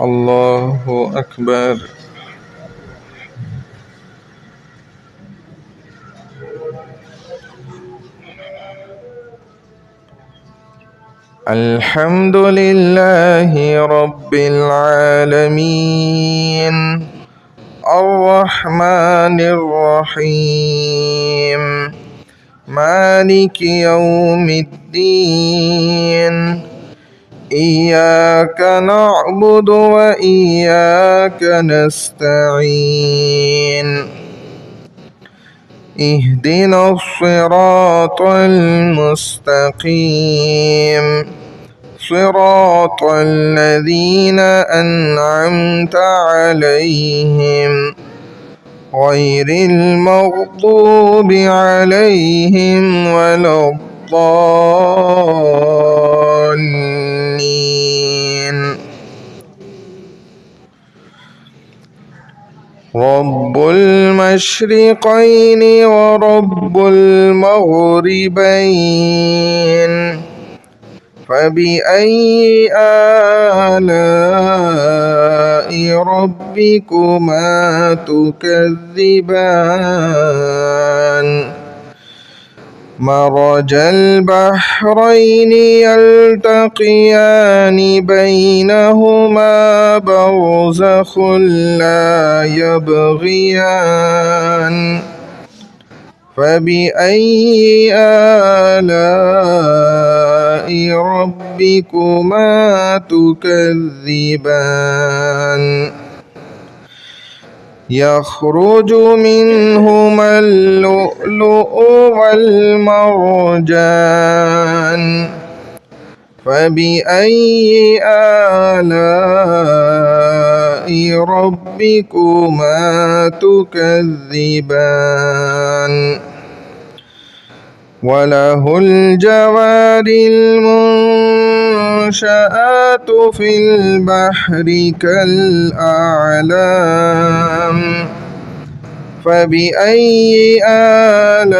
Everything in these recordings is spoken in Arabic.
الله أكبر. الحمد لله رب العالمين الرحمن الرحيم مالك يوم الدين إياك نعبد وإياك نستعين اهدنا الصراط المستقيم صراط الذين أنعمت عليهم غير المغضوب عليهم ولا الضالين. رب المشرقين ورب المغربين فبأي آلاء ربكما تكذبان مرج البحرين يلتقيان بينهما برزخ لا يبغيان فبأي آلاء ربكما تكذبان يخرج منهما اللؤلؤ والمرجان فبأي آلاء ربكما تكذبان وله الجوار المنشآت في البحر كالأعلام فبأي آلاء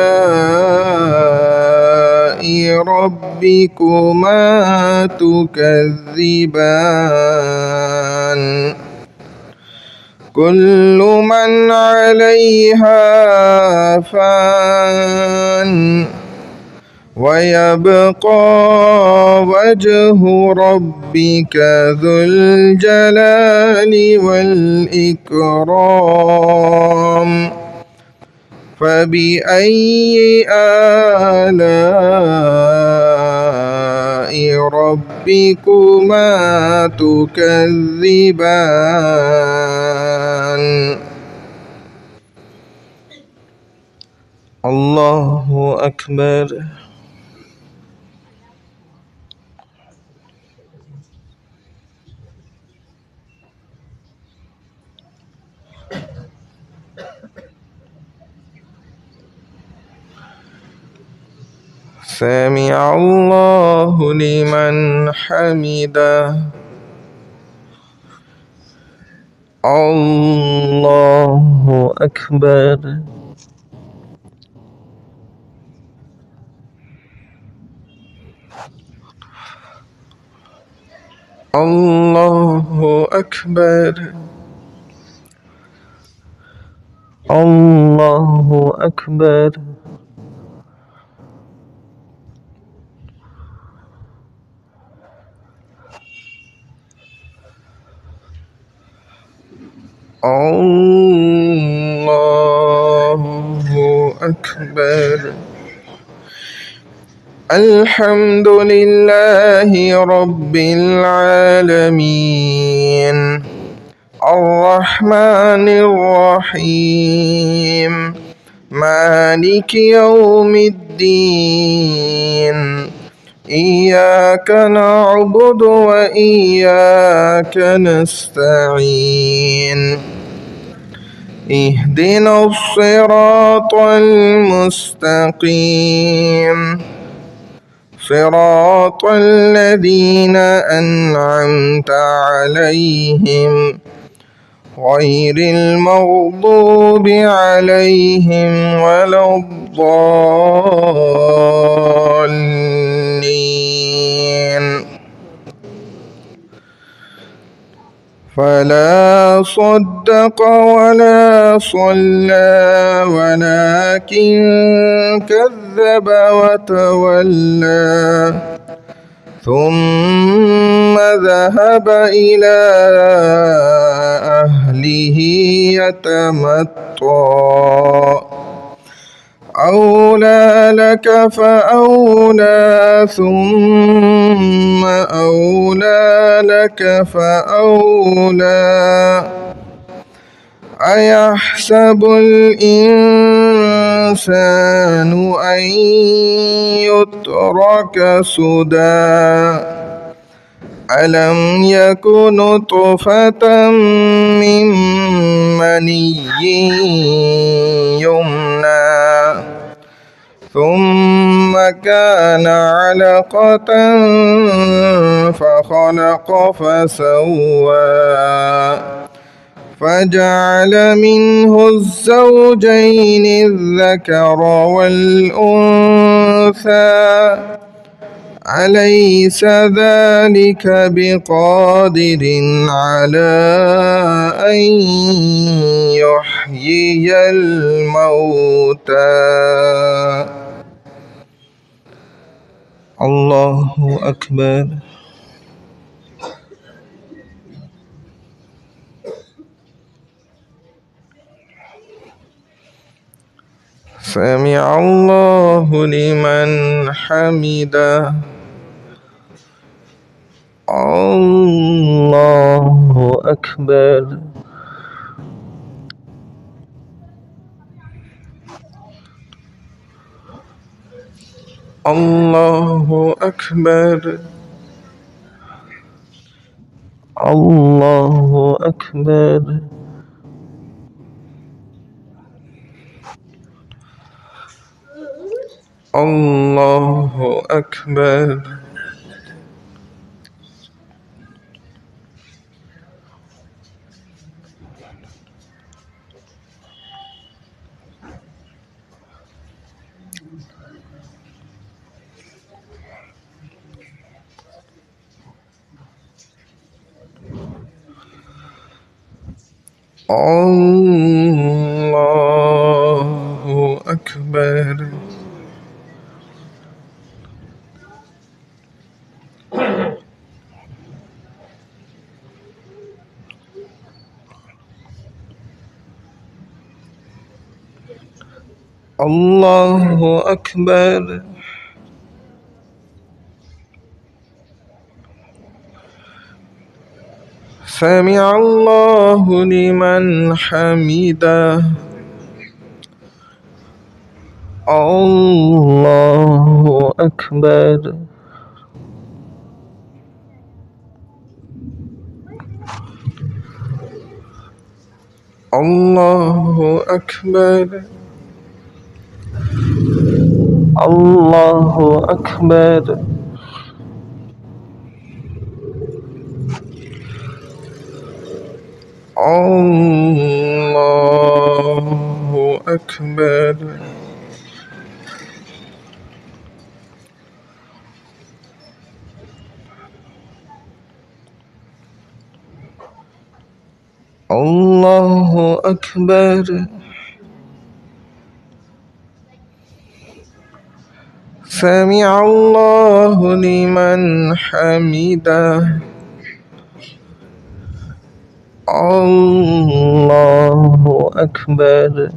ربكما تكذبان كل من عليها فان ويبقى وجه ربك ذو الجلال والإكرام فبأي آلاء ربكما تكذبان الله أكبر. سمع الله لمن حمده. الله أكبر. الله أكبر. الله أكبر. الله أكبر. الحمد لله رب العالمين الرحمن الرحيم مالك يوم الدين إياك نعبد وإياك نستعين اهدنا الصراط المستقيم صراط الذين أنعمت عليهم غير المغضوب عليهم ولا الضالين فلا صدق ولا صلى ولكن كذب وتولى ثم ذهب إلى أهله يتمطى أولى لك فأولى ثم أولى لك فأولى أيحسب الإنسان أن يترك سدى ألم يك نطفة من مني يمنى ثم كان علقة فخلق فسوى فجعل منه الزوجين الذكر والأنثى أليس ذلك بقادر على أن يحيي الموتى الله أكبر سمع الله لمن حمده الله أكبر الله أكبر الله أكبر الله أكبر الله أكبر الله أكبر سمع الله لمن حمده الله أكبر الله أكبر الله أكبر الله أكبر الله أكبر سمع الله لمن حمده الله أكبر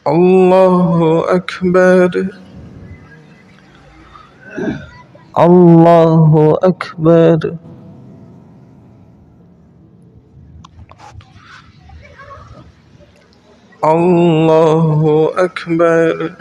الله أكبر الله أكبر الله أكبر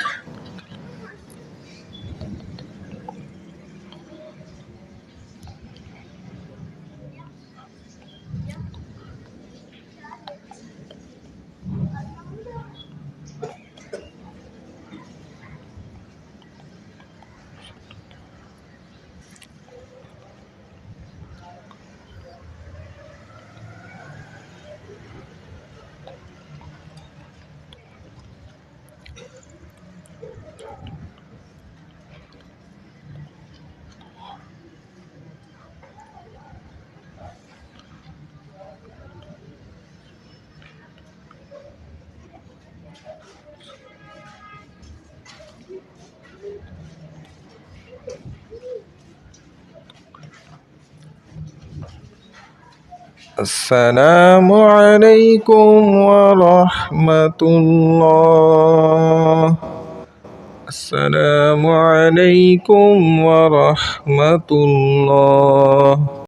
السلام عليكم ورحمة الله. السلام عليكم ورحمة الله.